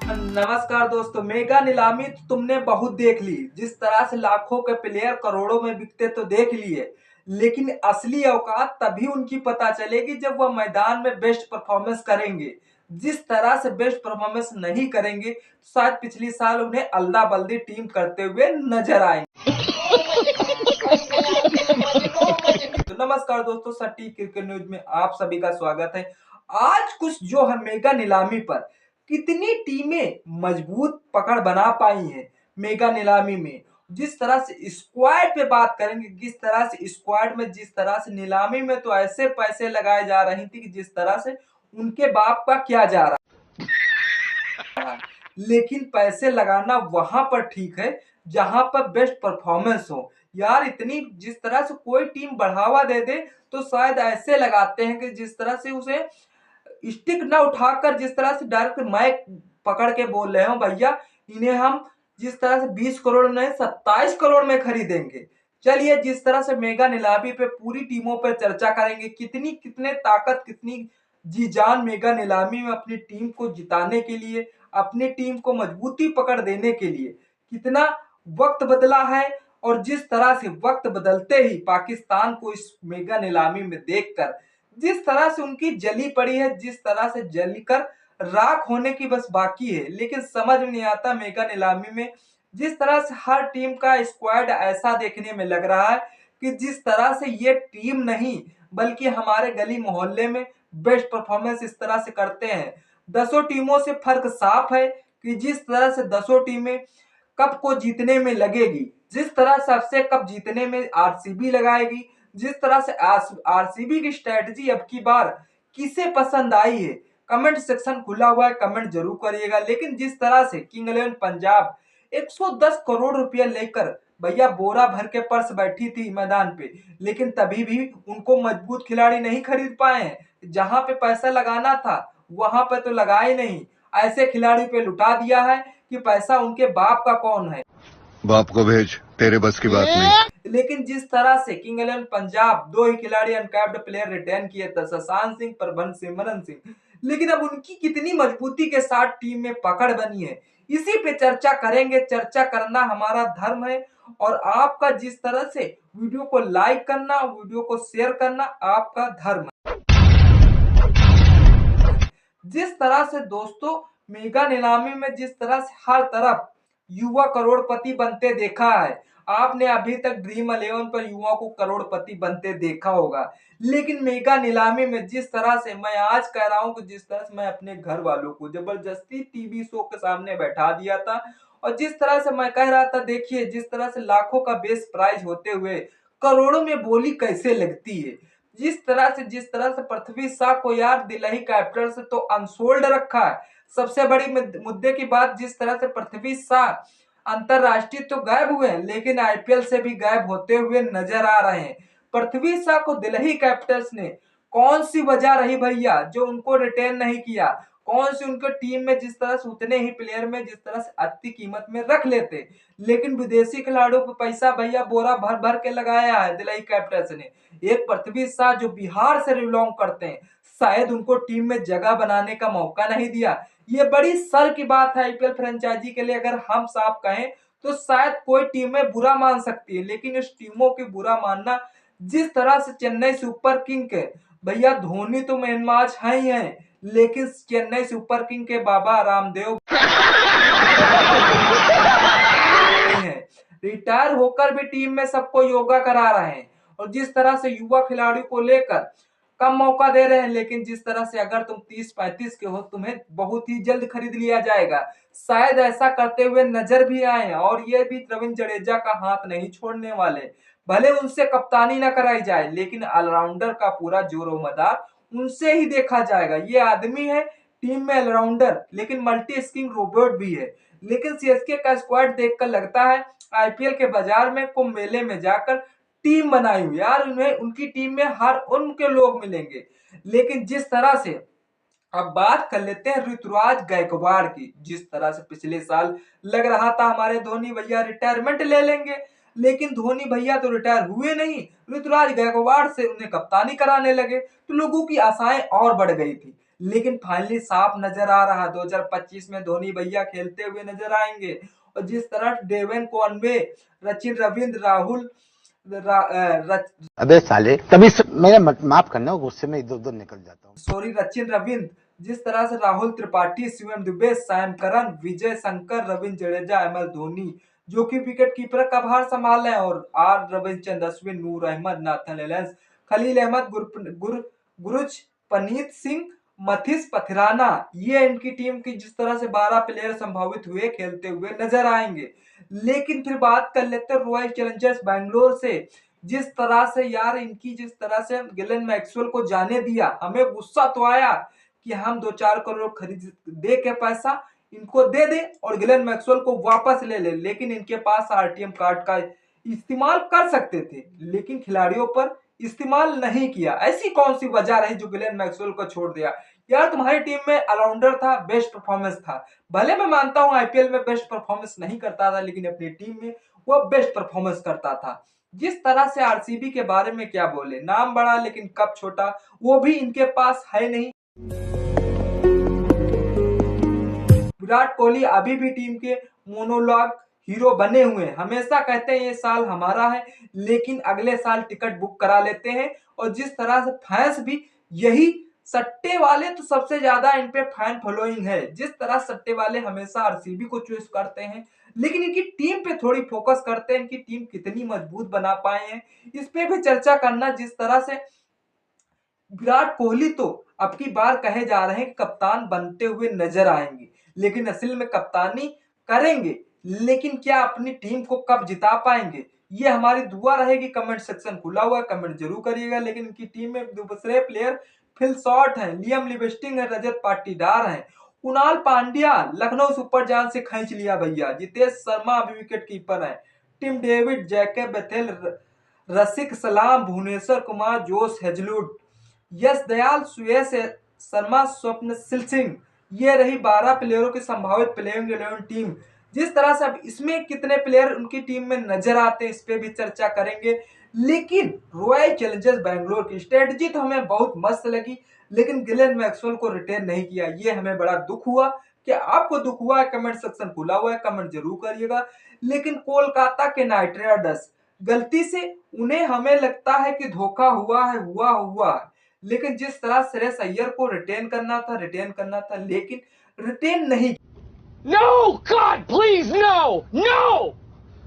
नमस्कार दोस्तों। मेगा नीलामी तो तुमने बहुत देख ली, जिस तरह से लाखों के प्लेयर करोड़ों में बिकते तो देख लिए, लेकिन असली औकात तभी उनकी पता चलेगी जब वह मैदान में बेस्ट परफॉर्मेंस करेंगे। जिस तरह से बेस्ट परफॉर्मेंस नहीं करेंगे तो शायद पिछली साल उन्हें अल्दा बल्दी टीम करते हुए नजर आएंगे। तो नमस्कार दोस्तों, सटीक क्रिकेट न्यूज में आप सभी का स्वागत है। आज कुछ जो है मेगा नीलामी पर कितनी टीमें मजबूत पकड़ बना पाई हैं मेगा नीलामी में, जिस तरह से स्क्वाड पे बात करेंगे, किस तरह से स्क्वाड में जिस तरह से नीलामी में तो ऐसे पैसे लगाए जा रही थी कि जिस तरह से उनके बाप का क्या जा रहा है। लेकिन पैसे लगाना वहां पर ठीक है जहां पर बेस्ट परफॉर्मेंस हो। यार इतनी जिस तरह से कोई टीम बढ़ावा दे दे तो शायद ऐसे लगाते हैं कि जिस तरह से उसे स्टिक ना उठाकर जिस तरह से डायरेक्ट माइक पकड़ के बोल रहे हो, भैया इन्हें हम जिस तरह से 20 करोड़ नहीं 27 करोड़ में खरीदेंगे। चलिए, जिस तरह से मेगा नीलामी पे पूरी टीमों पर चर्चा करेंगे, कितनी कितने ताकत कितनी जी जान मेगा नीलामी में अपनी टीम को जिताने के लिए, अपनी टीम को मजबूती पकड़ देने के लिए कितना वक्त बदला है। और जिस तरह से वक्त बदलते ही पाकिस्तान को इस मेगा नीलामी में देखकर जिस तरह से उनकी जली पड़ी है, जिस तरह से जलकर राख होने की बस बाकी है। लेकिन समझ में नहीं आता मेगा नीलामी में जिस तरह से हर टीम का स्क्वाड ऐसा देखने में लग रहा है कि जिस तरह से ये टीम नहीं बल्कि हमारे गली मोहल्ले में बेस्ट परफॉर्मेंस इस तरह से करते हैं। 10 टीमों से फर्क साफ है कि जिस तरह से 10 टीमें कप को जीतने में लगेगी, जिस तरह सबसे कप जीतने में आरसीबी लगाएगी, जिस तरह से आरसीबी की स्ट्रेटजी अब की बार किसे पसंद आई है, कमेंट सेक्शन खुला हुआ है, कमेंट जरूर करिएगा। लेकिन जिस तरह से किंग इलेवन पंजाब 110 करोड़ रुपया लेकर भैया बोरा भर के पर्स बैठी थी मैदान पे, लेकिन तभी भी उनको मजबूत खिलाड़ी नहीं खरीद पाए हैं। जहां पे पैसा लगाना था वहां पे तो लगा ही नहीं, ऐसे खिलाड़ी पे लुटा दिया है कि पैसा उनके बाप का कौन है। बाप को भेज, तेरे बस की बात नहीं। लेकिन जिस तरह से किंग इलेवन पंजाब 2 ही खिलाड़ी अनकैप्ड प्लेयर रिटेन किए थे, शशांक सिंह, प्रभन सिमरन सिंह, लेकिन अब उनकी कितनी मजबूती के साथ टीम में पकड़ बनी है, इसी पे चर्चा करेंगे। चर्चा करना हमारा धर्म है और आपका जिस तरह से वीडियो को लाइक करना, वीडियो को शेयर करना आपका धर्म है। जिस तरह से दोस्तों मेगा नीलामी में जिस तरह से हर तरफ युवा करोड़पति बनते देखा है, आपने अभी तक ड्रीम 11 पर युवा को करोड़पति बनते देखा होगा। लेकिन मेगा नीलामी में जिस तरह से मैं आज कह रहा हूं कि जिस तरह से मैं अपने घर वालों को जबरदस्ती टीवी शो के सामने बैठा दिया था और जिस तरह से मैं कह रहा था, देखिए जिस तरह से लाखों का बेस प्राइज होते हुए करोड़ों में बोली कैसे लगती है। जिस तरह से पृथ्वी शॉ को यार दिल्ली कैपिटल से तो अनसोल्ड रखा है। सबसे बड़ी मुद्दे की बात, जिस तरह से पृथ्वी शॉ अंतरराष्ट्रीय तो गायब हुए हैं लेकिन आईपीएल से भी गायब होते हुए नजर आ रहे हैं। पृथ्वी शॉ को दिल्ली कैपिटल्स ने कौन सी वजह रही भैया जो उनको रिटेन नहीं किया, कौन सी उनके टीम में जिस तरह से उतने ही प्लेयर में जिस तरह से अच्छी कीमत में रख लेते, लेकिन विदेशी खिलाड़ियों पर पैसा भैया बोरा भर भर के लगाया है दिल्ली कैपिटल्स ने। एक पृथ्वी शॉ जो बिहार से बिलोंग करते हैं, शायद उनको टीम में जगह बनाने का मौका नहीं दिया। ये बड़ी सर की बात है आईपीएल फ्रेंचाइजी के लिए। अगर हम साफ कहें तो शायद कोई टीमें बुरा मान सकती है, लेकिन इस टीमों की बुरा मानना जिस तरह से चेन्नई सुपर किंग के भैया धोनी तो मेनमाज है ही है, लेकिन चेन्नई सुपर किंग के बाबा रामदेव हैं, रिटायर होकर भी टीम में सबको योगा करा रहे हैं और जिस तरह से युवा खिलाड़ी को लेकर कम मौका दे रहे हैं। लेकिन जिस तरह से अगर तुम 30-35 के हो तुम्हें बहुत ही जल्द खरीद लिया जाएगा, शायद ऐसा करते हुए नजर भी आए। और ये भी रविंद्र जडेजा का हाथ नहीं छोड़ने वाले, भले उनसे कप्तानी ना कराई जाए लेकिन ऑलराउंडर का पूरा जोरो मदार उनसे ही देखा जाएगा। ये आदमी है टीम में ऑलराउंडर लेकिन मल्टी स्किल रोबोट भी है। लेकिन सीएसके का स्क्वाड देखकर लगता है आईपीएल के बाजार में कुंभ मेले में जाकर टीम बनाई हुई, यार उन्हें उनकी टीम में हर उनके लोग मिलेंगे। लेकिन जिस तरह से अब बात कर लेते हैं ऋतुराज गायकवाड़ की, जिस तरह से पिछले साल लग रहा था हमारे धोनी भैया रिटायरमेंट ले लेंगे, लेकिन धोनी भैया तो रिटायर हुए नहीं, ऋतुराज गायकवाड़ से उन्हें कप्तानी कराने लगे तो लोगों की आशाएं और बढ़ गई थी। लेकिन फाइनली साफ नजर आ रहा 2025 में धोनी भैया खेलते हुए नजर आएंगे। और जिस तरह डेवन कॉनवे, सचिन रविंद्र, राहुल अबे साले तभी मेरा माफ करना, गुस्से में इधर उधर निकल जाता हूँ। सचिन रविंद्र, जिस तरह से Rahul Tripathi, Shivam Dubey, Sam Curran, Vijay Shankar, Ravindra Jadeja, MS Dhoni जो कि विकेट कीपर का भार संभाल रहे हैं, और R Ravichandran Ashwin, Noor Ahmad, Nathan Ellis, Khaleel Ahmed, Gurjapneet Singh, Matheesha Pathirana, ये इनकी टीम की जिस तरह से 12 प्लेयर संभावित हुए खेलते हुए नजर आएंगे। लेकिन फिर बात कर लेते हैं रॉयल चैलेंजर्स बैंगलोर से। जिस तरह से यार इनकी जिस तरह से गिलेन मैक्सवेल को जाने दिया, हमें गुस्सा तो आया कि हम 2-4 करोड़ खरीद दे के पैसा इनको दे दे और गिलेन मैक्सवेल को वापस ले ले, लेकिन इनके पास आरटीएम कार्ड का इस्तेमाल कर सकते थे, लेकिन खिलाड़ियों पर इस्तेमाल नहीं किया। ऐसी कौन सी वजह रही जो गिलेन मैक्सवेल को छोड़ दिया? यार तुम्हारी टीम में ऑलराउंडर था, बेस्ट परफॉर्मेंस था। भले मैं मानता हूं आईपीएल में बेस्ट परफॉर्मेंस नहीं करता था, लेकिन अपनी टीम में वो बेस्ट परफॉर्मेंस करता था। जिस तरह से आरसीबी के बारे में क्या बोले, नाम बड़ा लेकिन कप छोटा, वो भी इनके पास है नहीं। विराट कोहली अभी भी टीम के मोनोलॉग हीरो बने हुए हैं, हमेशा कहते हैं ये साल हमारा है, लेकिन अगले साल टिकट बुक करा लेते हैं। और जिस तरह से फैंस भी यही, सट्टे वाले तो सबसे ज्यादा इन पे फैन फॉलोइंग है। जिस तरह सट्टे वाले हमेशा आरसीबी को चूज करते हैं, लेकिन इनकी टीम पे थोड़ी फोकस करते हैं, इनकी टीम कितनी मजबूत बना पाए हैं इस पे भी चर्चा करना। जिस तरह से विराट कोहली तो अब की बार कहे जा रहे हैं कप्तान बनते हुए नजर आएंगे, लेकिन असल में कप्तानी करेंगे, लेकिन क्या अपनी टीम को कब जिता पाएंगे, ये हमारी दुआ रहेगी। कमेंट सेक्शन खुला हुआ है, कमेंट जरूर करिएगा। लेकिन इनकी टीम में दूसरे प्लेयर फिल शॉर्ट हैं, लियम लिविंगस्टन है, रजत पाटीदार हैं, कुणाल पांड्या लखनऊ सुपर जायंट्स से खींच लिया भैया, जितेश शर्मा अभी विकेट कीपर है, टिम डेविड, जैकब बेथेल, रसिक सलाम, भुवनेश्वर कुमार, जोश हेजलवुड, यश दयाल, सुयश शर्मा, स्वप्न सिंह, ये रही 12 प्लेयरों की संभावित प्लेइंग 11 टीम। जिस तरह से अब इसमें कितने प्लेयर उनकी टीम में नजर आते हैं इस पे भी चर्चा करेंगे। लेकिन रॉयल चैलेंजर्स बैंगलोर की स्ट्रेटजी तो हमें बहुत मस्त लगी, लेकिन गिलेन मैक्सवेल को रिटेन नहीं किया, ये हमें बड़ा दुख हुआ। कि आपको दुख हुआ है? कमेंट सेक्शन खुला हुआ है, कमेंट जरूर करिएगा। लेकिन कोलकाता के नाइट राइडर्स गलती से, उन्हें हमें लगता है कि धोखा हुआ है, लेकिन जिस तरह श्रेयस अय्यर को रिटेन करना था, लेकिन रिटेन नहीं। No, God, please, no, no!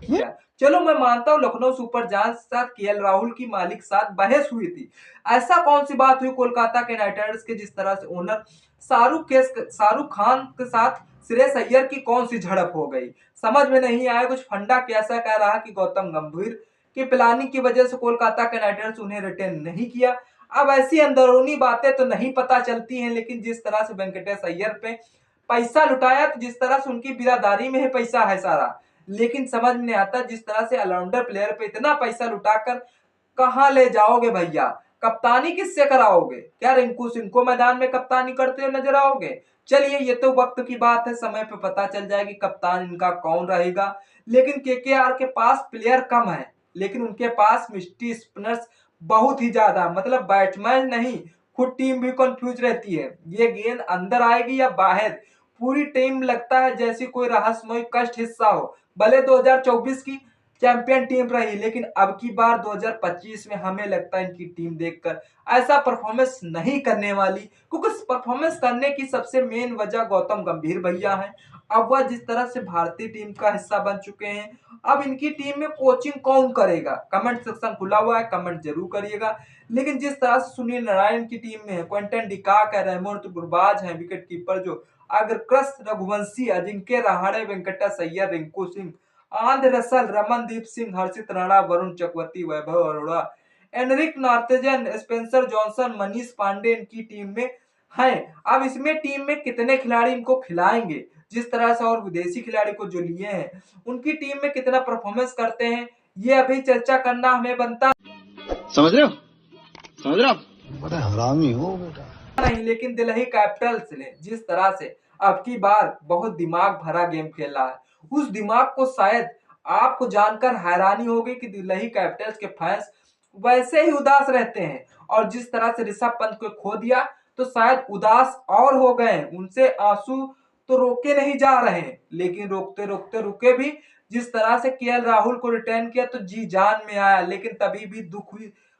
किया। चलो मैं मानता हूं लखनऊ सुपर जायंट्स के साथ केएल राहुल की मालिक साथ बहस हुई थी। ऐसा कौन सी बात हुई कोलकाता के नाइट राइडर्स के, जिस तरह से ओनर शाहरुख खान के साथ श्रेयस अय्यर की कौन सी झड़प हो गई, समझ में नहीं आया। कुछ फंडा कैसा कह रहा कि गौतम गंभीर की प्लानिंग की वजह से कोलकाता के नाइट राइडर्स उन्हें रिटेन नहीं किया। अब ऐसी अंदरूनी बातें तो नहीं पता चलती हैं, लेकिन जिस तरह से वेंकटेश अय्यर पे पैसा लुटाया, तो जिस तरह से उनकी बिरादारी में ही पैसा है सारा, लेकिन समझ में नहीं आता जिस तरह से ऑलराउंडर प्लेयर पे इतना पैसा लुटाकर कहां ले जाओगे भैया? कप्तानी किससे कराओगे? क्या रिंकू सिंह को मैदान में कप्तानी करते हुए नजर आओगे? चलिए ये तो वक्त की बात है, समय पे पता चल जाएगी कप्तान इनका कौन रहेगा। लेकिन केकेआर के पास प्लेयर कम है, लेकिन उनके पास मिस्ट्री स्पिनर्स बहुत ही ज्यादा, मतलब बैट्समैन नहीं, खुद टीम भी कंफ्यूज रहती है, ये गेंद अंदर आएगी या बाहर। पूरी टीम लगता है जैसी कोई रहस्यमय कष्ट हिस्सा हो। भले 2024 की चैंपियन टीम रही, लेकिन अब की बार 2025 में हमें लगता है इनकी टीम देखकर ऐसा परफॉर्मेंस नहीं करने वाली, क्योंकि परफॉर्मेंस करने की सबसे मेन वजह गौतम गंभीर भैया हैं। अब वह जिस तरह से भारतीय टीम का हिस्सा बन चुके हैं, अब इनकी टीम में कोचिंग कौन करेगा? कमेंट सेक्शन खुला हुआ है, कमेंट जरूर करिएगा। लेकिन जिस तरह से सुनील नारायण की टीम में है, क्विंटन डिकॉक है, रहमान गुरबाज है, विकेट कीपर जो Angkrish Raghuvanshi, Ajinkya Rahane, Venkatesh Iyer, Rinku Singh, Andre Russell, Ramandeep Singh, Harshit Rana, Varun Chakravarthy, Vaibhav Arora, Anrich Nortje, Spencer Johnson, Manish Pandey इनकी टीम में हैं। अब इसमें टीम में कितने खिलाड़ी इनको खिलाएंगे, जिस तरह से और विदेशी खिलाड़ी को जो लिए हैं उनकी टीम में कितना परफॉर्मेंस करते हैं, ये अभी चर्चा करना हमें बनता समझ रहे हो? बड़ा हरामी हो बेटा। नहीं। लेकिन दिल्ली कैपिटल्स ने जिस तरह से अब की बार बहुत दिमाग भरा गेम खेला है, उस दिमाग को शायद आपको जानकर हैरानी होगी कि दिल्ली कैपिटल्स के फैंस वैसे ही उदास रहते हैं। और जिस तरह से ऋषभ पंत को खो दिया, तो शायद उदास और हो गए, उनसे आंसू तो रोके नहीं जा रहे हैं, लेकिन रोकते रोकते रुके भी। जिस तरह से केएल राहुल को रिटर्न किया तो जी जान में आया, लेकिन तभी भी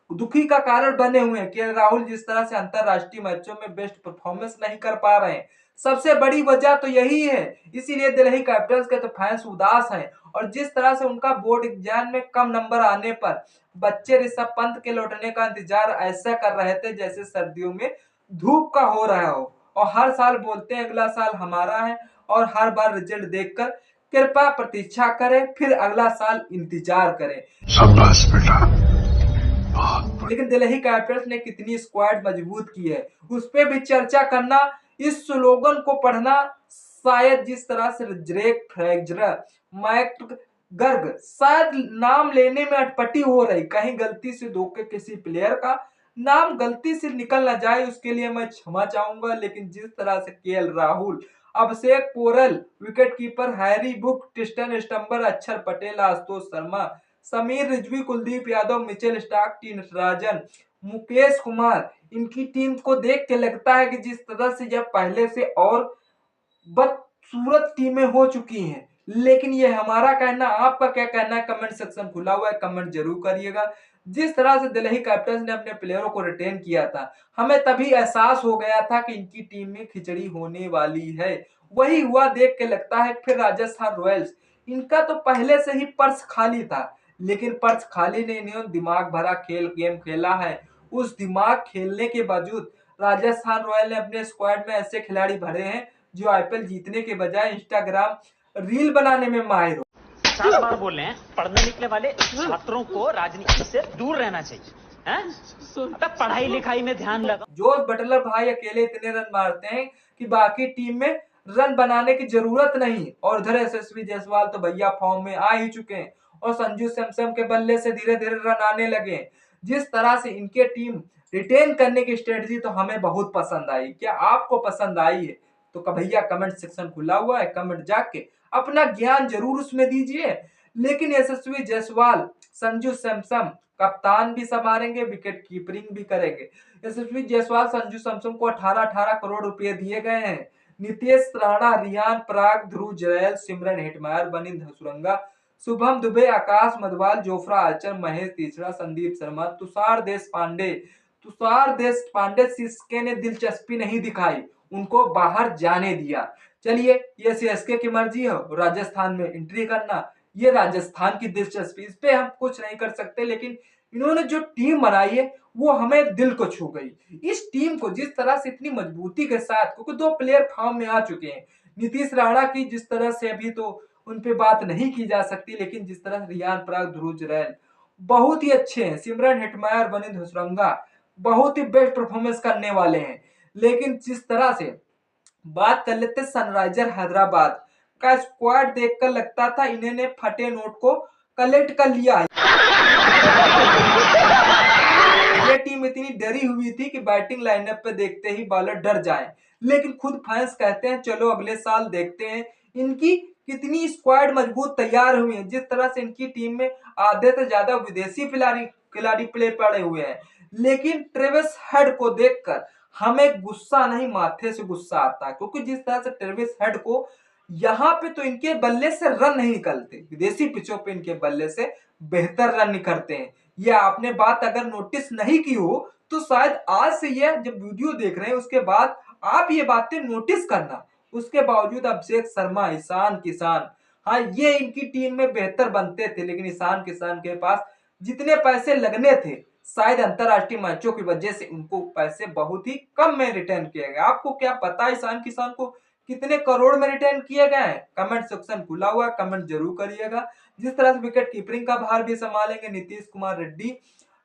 दुखी का कारण बने हुए हैं। केएल राहुल जिस तरह से अंतरराष्ट्रीय मैचों में बेस्ट परफॉर्मेंस नहीं कर पा रहे हैं, सबसे बड़ी वजह तो यही है। इसीलिए दिल्ली कैपिटल्स के तो फैंस उदास हैं। और जिस तरह से उनका बोर्ड एग्जाम में कम नंबर आने पर बच्चे ऋषभ पंत के लौटने का इंतजार ऐसा कर रहे थे जैसे सर्दियों में धूप का हो रहा हो। और हर साल बोलते हैं अगला साल हमारा है, और हर बार रिजल्ट देखकर कृपया प्रतीक्षा करें, फिर अगला साल इंतजार करें। शाबाश बेटा। लेकिन दिल्ली कैपिटल्स ने कितनी स्क्वाड मजबूत की है, उस पर भी चर्चा करना, इस स्लोगन को पढ़ना। शायद जिस तरह से ड्रेक फ्रेजर, मैक गर्ग शायद नाम लेने में अटपटी हो रही, कहीं गलती से दो के किसी प्लेयर का नाम गलती से निकल ना जाए, उसके लिए मैं क्षमा चाहूंगा। लेकिन जिस तरह से केएल राहुल, अभिषेक पोरल, विकेटकीपर हैरी बुक, टिस्टन स्टम्बर, अक्षर Patel, Ashutosh Sharma, Sameer Rizvi, Kuldeep Yadav, Mitchell Starc, T Natarajan, Mukesh Kumar, इनकी टीम को देख के लगता है कि जिस तरह से यह पहले से और बदसूरत टीमें हो चुकी हैं। लेकिन ये हमारा कहना, आपका क्या कहना है? कमेंट सेक्शन खुला हुआ है, कमेंट जरूर करिएगा। जिस तरह से दिल्ली कैपिटल्स ने अपने प्लेयरों को रिटेन किया था, हमें तभी एहसास हो गया था कि इनकी टीम में खिचड़ी होने वाली है। वही हुआ देख के लगता है। फिर राजस्थान रॉयल्स, इनका तो पहले से ही पर्स खाली था, लेकिन पर्स खाली नहीं, इन्होंने दिमाग भरा गेम खेला है। उस दिमाग खेलने के बावजूद राजस्थान रॉयल ने अपने स्क्वाड में ऐसे खिलाड़ी भरे हैं जो आईपीएल जीतने के बजाय इंस्टाग्राम रील बनाने में माहिर हो। 7 बार बोल रहे हैं, पढ़ने लिखने वाले छात्रों को राजनीति से दूर रहना चाहिए। अबे पढ़ाई लिखाई में ध्यान लगा। जोस बटलर भाई अकेले इतने रन मारते हैं कि बाकी टीम में रन बनाने की जरूरत नहीं। और उधर यशस्वी जायसवाल तो भैया फॉर्म में आ ही चुके हैं, और संजू सैमसन के बल्ले से धीरे धीरे रन आने लगे। जिस तरह से इनके टीम रिटेन करने की स्ट्रेटजी तो हमें बहुत पसंद आई। क्या आपको पसंद आई है? तो भैया कमेंट सेक्शन खुला हुआ है, कमेंट जाके अपना ज्ञान जरूर उसमें दीजिए। लेकिन यशस्वी जायसवाल, संजू सैमसन कप्तान भी संभालेंगे, विकेट कीपिंग भी करेंगे। यशस्वी जायसवाल, संजू सैमसन को 18-18 करोड़ रुपए दिए गए हैं। नीतीश राणा, रियान पराग, ध्रुव जरैल, सिमरन हेटमायर, वनिंद हसुरंगा, शुभम दुबे, आकाश मधवाल, जोफ्रा आर्चर, महेश तीसरा, संदीप शर्मा, तुषार देशपांडे सिस्के ने दिलचस्पी नहीं दिखाई, उनको बाहर जाने दिया। चलिए, ये सीएसके की मर्जी है राजस्थान में एंट्री करना, ये राजस्थान की दिलचस्पी, इस पे हम कुछ नहीं कर सकते। लेकिन इन्होंने जो टीम बनाई है वो हमें दिल को छू गई। इस टीम को जिस तरह से इतनी मजबूती के साथ, क्योंकि 2 प्लेयर फॉर्म में आ चुके हैं। नीतीश राणा की जिस तरह से अभी तो उन पे बात नहीं की जा सकती, लेकिन जिस तरह से रियान पराग, ध्रुव जरैल बहुत ही अच्छे हैं। सिमरन हेटमायर, वनिंद हसुरंगा बहुत ही बेस्ट परफॉर्मेंस करने वाले हैं। लेकिन जिस तरह से बात कर लेते सनराइजर हैदराबाद का स्क्वाड देखकर लगता था इन्होंने फटे नोट को कलेक्ट कर लिया है। ये टीम इतनी डरी हुई थी कि बैटिंग लाइनअप पे देखते ही बॉलर डर जाए। लेकिन खुद फैंस कहते हैं चलो अगले साल देखते हैं इनकी कितनी स्क्वाड मजबूत तैयार हुई है। जिस तरह से इनकी टीम में आधे से ज्यादा विदेशी खिलाड़ी प्ले पड़े हुए हैं। लेकिन ट्रेविस हेड को देखकर हमें गुस्सा नहीं, माथे से गुस्सा आता है, क्योंकि जिस तरह से ट्रेविस हेड को यहाँ पे तो इनके बल्ले से रन नहीं निकलते, विदेशी पिचों पे इनके बल्ले से बेहतर रन निकलते हैं। ये आपने बात अगर नोटिस नहीं की हो तो शायद आज से ये जब वीडियो देख रहे हैं उसके बाद आप ये बातें नोटिस करना। उसके बावजूद अभिषेक शर्मा, ईशान किशन, हाँ ये इनकी टीम में बेहतर बनते थे, लेकिन ईशान किशन के पास जितने पैसे लगने थे शायद अंतरराष्ट्रीय मैचों की वजह से उनको पैसे बहुत ही कम में रिटर्न किए गए। आपको क्या पता ईशान किशन को कितने करोड़ में रिटर्न किए गए हैं? कमेंट सेक्शन खुला हुआ है, कमेंट जरूर करिएगा। जिस तरह से विकेट कीपिंग का भार भी संभालेंगे नीतीश कुमार रेड्डी,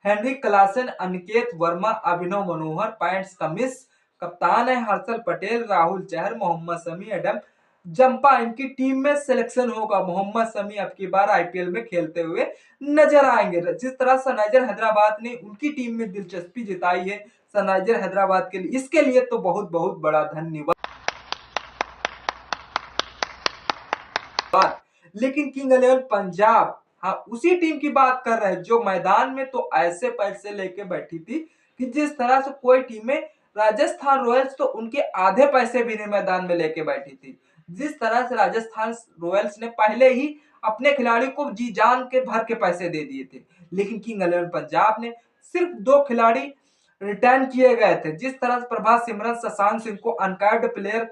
हेनरिक क्लासन, अनिकेत वर्मा, अभिनव मनोहर, पॉइंट्स का मिस कप्तान है हर्षल पटेल, राहुल चहर, मोहम्मद शमी, एडम जंपा इनकी टीम में सिलेक्शन होगा। मोहम्मद शमी अब की बार आईपीएल में खेलते हुए नजर आएंगे। जिस तरह सनराइजर हैदराबाद ने उनकी टीम में दिलचस्पी जताई है सनराइजर हैदराबाद के लिए, इसके लिए तो बहुत बहुत बड़ा धन्यवाद। लेकिन किंग 11 पंजाब, हाँ उसी टीम की बात कर रहे हैं जो मैदान में तो ऐसे पैसे लेके बैठी थी कि जिस तरह से कोई टीमें राजस्थान रॉयल्स तो उनके आधे पैसे भी नहीं मैदान में लेके बैठी थी। जिस तरह से राजस्थान रॉयल्स ने पहले ही अपने खिलाड़ी को जी जान के भर के पैसे दे दिए थे, लेकिन किंग 11 पंजाब ने सिर्फ 2 खिलाड़ी रिटर्न किए गए थे। जिस तरह से प्रभात सिमरन शशांक सिंह को अनकैप्ड प्लेयर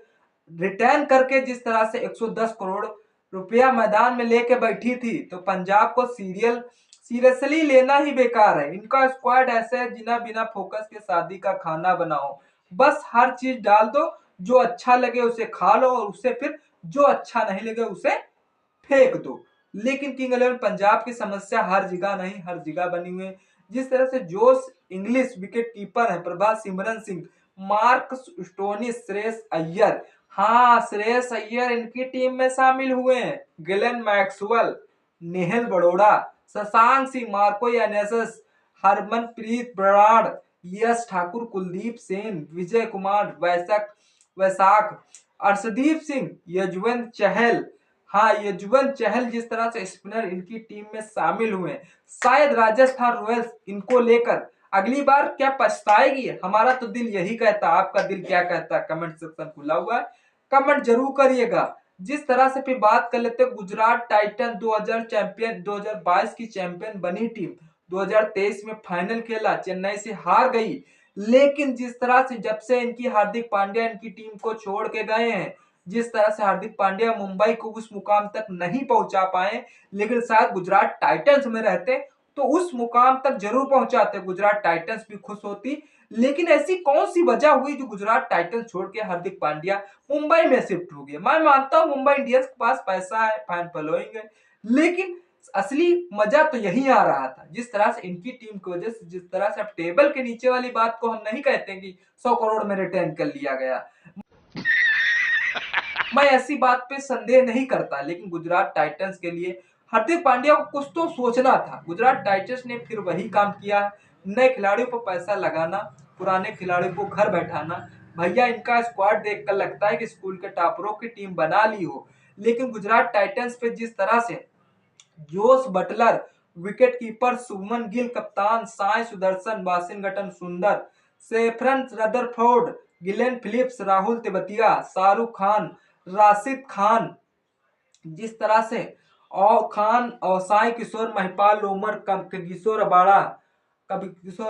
रिटर्न करके जिस तरह से 110 करोड़ रुपया मैदान में लेके बैठी थी, तो पंजाब को सीरियसली लेना ही बेकार है। इनका स्क्वाड ऐसे है जिना बिना फोकस के शादी का खाना बनाओ, बस हर चीज डाल दो, जो अच्छा लगे उसे खा लो और उसे फिर जो अच्छा नहीं लगे उसे फेंक दो। लेकिन किंग 11 पंजाब की समस्या हर जगह नहीं हर जगह बनी हुई है। जिस तरह से जोश इंग्लिश विकेट कीपर है, प्रभात सिमरन सिंह, मार्क स्टोनिस, श्रेयस अय्यर, हाँ श्रेयस अय्यर इनकी टीम में शामिल हुए हैं। Ghislaine Maxwell, Nehal Baroda, Shashank Singh, Marco यानेसस, Harmanpreet Brar, यश ठाकुर, कुलदीप सेन, विजय कुमार, वैशाख, अर्शदीप सिंह, यजुवेंद्र चहल, हाँ यजुवेंद्र चहल जिस तरह से स्पिनर इनकी टीम में शामिल हुए हैं। शायद राजस्थान रॉयल्स इनको लेकर अगली बार क्या पछताएगी, हमारा तो दिल यही कहता है। आपका दिल क्या कहता है? कमेंट सेक्शन खुला हुआ है, कमेंट जरूर करिएगा। जिस तरह से फिर बात कर लेते हैं गुजरात टाइटन 2022 की चैंपियन बनी टीम, 2023 में फाइनल खेला, चेन्नई से हार गई। लेकिन जिस तरह से जब से इनकी हार्दिक पांड्या इनकी टीम को छोड़ के गए हैं, जिस तरह से हार्दिक पांड्या मुंबई को उस मुकाम तक नहीं पहुंचा पाए, लेकिन शायद गुजरात टाइटंस में रहते तो उस मुकाम तक जरूर पहुंचाते, गुजरात टाइटंस भी खुश होती। लेकिन ऐसी कौन सी वजह हुई जो गुजरात टाइटंस छोड़ के हार्दिक पांड्या मुंबई में शिफ्ट हो गया? मैं मानता हूं मुंबई इंडियंस के पास पैसा है, फैन फॉलोइंग है, लेकिन असली मजा तो यही आ रहा था। जिस तरह से इनकी टीम की वजह से, जिस तरह से अब टेबल के नीचे वाली बात को हम नहीं कहते कि 100 करोड़ में रिटर्न कर लिया गया, मैं ऐसी बात पे संदेह नहीं करता, लेकिन गुजरात टाइटंस के लिए हार्दिक पांड्या को कुछ तो सोचना था। गुजरात टाइटंस ने फिर वही काम किया, नए खिलाड़ियों पर पैसा लगाना, पुराने खिलाड़ियों को घर बैठाना। भैया इनका स्क्वाड देखकर लगता है कि स्कूल के टॉपरों की टीम बना ली हो। लेकिन गुजरात टाइटंस पे जिस तरह से Jos Buttler, wicket keeper Shubman Gill, कप्तान Sai Sudharsan, Washington Sundar, Sherfane Rutherford, Glenn Phillips, Rahul Tewatia, Shahrukh Khan, Rashid Khan, जिस तरह से और खान और साई किशोर, महिपाल लोमर, किशोर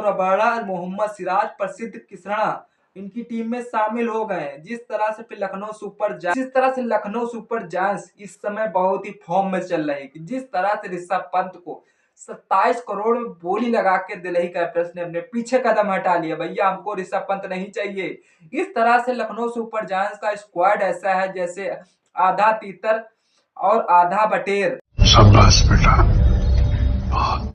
अबाड़ा, मोहम्मद सिराज, प्रसिद्ध किसरा इनकी टीम में शामिल हो गए। जिस तरह से लखनऊ सुपर जायंट्स इस समय बहुत ही फॉर्म में चल रही है। जिस तरह से ऋषभ पंत को 27 करोड़ में बोली लगा के दिल्ली कैपिटल्स ने अपने पीछे कदम हटा लिया, भैया हमको ऋषभ पंत नहीं चाहिए। इस तरह से लखनऊ सुपर जायंट्स का स्क्वाड ऐसा है जैसे आधा तीतर और आधा बटेर। शाबाश बेटा।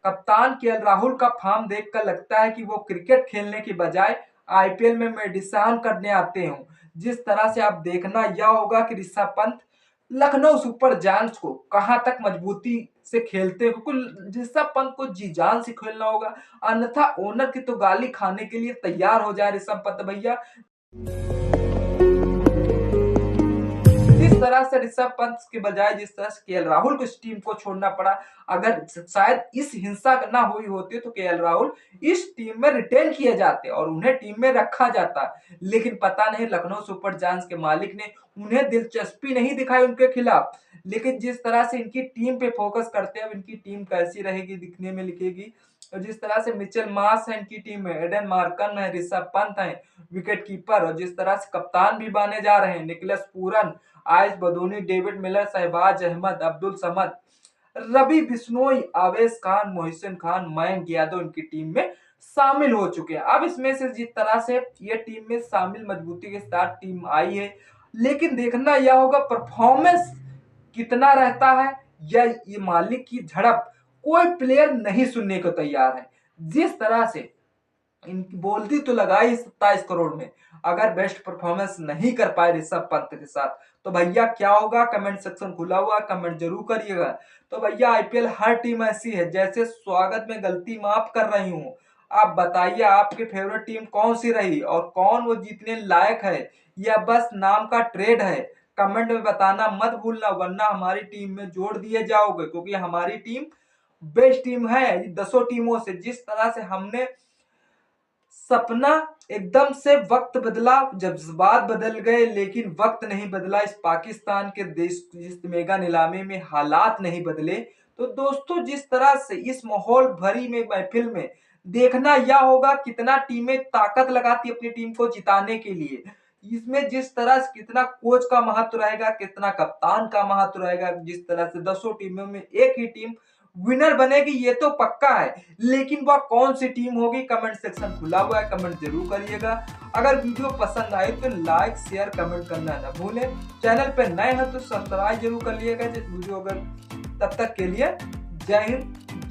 कप्तान केएल राहुल का फॉर्म देखकर लगता है कि वो क्रिकेट खेलने की बजाय आईपीएल में मेडिसिन करने आते हो। जिस तरह से आप देखना यह होगा कि ऋषभ पंत लखनऊ सुपर जायंट्स को कहां तक मजबूती से खेलते हैं, क्योंकि ऋषभ पंत को जी जान से खेलना होगा, अन्यथा ओनर की तो गाली खाने के लिए तैयार हो जाए ऋषभ पंत भैया। जिस तरह से ऋषभ पंत के बजाय जिस तरह से केएल राहुल को इस टीम को छोड़ना पड़ा, अगर शायद इस हिंसा ना हुई होती तो केएल राहुल इस टीम में रिटेन किए जाते और उन्हें टीम में रखा जाता। लेकिन पता नहीं लखनऊ सुपर जायंट्स के मालिक ने उन्हें दिलचस्पी नहीं दिखाई उनके खिलाफ। लेकिन जिस तरह से इनकी टीम पे फोकस करते हैं, इनकी टीम कैसी रहेगी दिखने में लिखेगी। और जिस तरह से मिचेल मार्श है इनकी टीम में, एडन मार्कन है, ऋषभ पंत है विकेट कीपर, और जिस तरह से कप्तान भी बने जा रहे हैं Nicholas Pooran, Ayush Badoni, David Miller, Shahbaz Ahmed, Abdul Samad, Ravi Bishnoi, Avesh Khan, Mohsin Khan, Mayank Yadav इनकी टीम में शामिल हो चुके हैं। अब इसमें से जिस तरह से ये टीम में शामिल मजबूती के साथ टीम आई है, लेकिन देखना यह होगा परफॉर्मेंस कितना रहता है या ये मालिक की झड़प कोई प्लेयर नहीं सुनने को तैयार है। जिस तरह से इनकी बोलती तो लगाई 27 करोड़ में, अगर बेस्ट परफॉर्मेंस नहीं कर पाए ऋषभ पंत के साथ तो भैया क्या होगा? कमेंट सेक्शन खुला हुआ, कमेंट जरूर करिएगा। तो भैया आईपीएल हर टीम ऐसी है, जैसे स्वागत में गलती माफ कर रही हूँ। आप बताइए आपकी फेवरेट टीम कौन सी रही और कौन वो जीतने लायक है या बस नाम का ट्रेड है? कमेंट में बताना मत भूलना, वरना हमारी टीम में जोड़ दिए जाओगे, क्योंकि हमारी टीम बेस्ट टीम है 10 टीमों से। जिस तरह से हमने सपना एकदम से वक्त बदला, जज्बात बदल गए, लेकिन वक्त नहीं बदला। इस पाकिस्तान के देश इस मेगा नीलामी में हालात नहीं बदले। तो दोस्तों, जिस तरह से इस माहौल भरी में महफिल में देखना यह होगा कितना टीमें ताकत लगाती अपनी टीम को जिताने के लिए। इसमें जिस तरह से कितना कोच का महत्व रहेगा, कितना कप्तान का महत्व रहेगा, जिस तरह से 10 टीमों में एक ही टीम विनर बनेगी ये तो पक्का है, लेकिन वह कौन सी टीम होगी कमेंट सेक्शन खुला हुआ है, कमेंट जरूर करिएगा। अगर वीडियो पसंद आए तो लाइक शेयर कमेंट करना न भूलें। चैनल पर नए हैं तो सब्सक्राइब जरूर कर लिएगा वीडियो। अगर तब तक के लिए जय हिंद।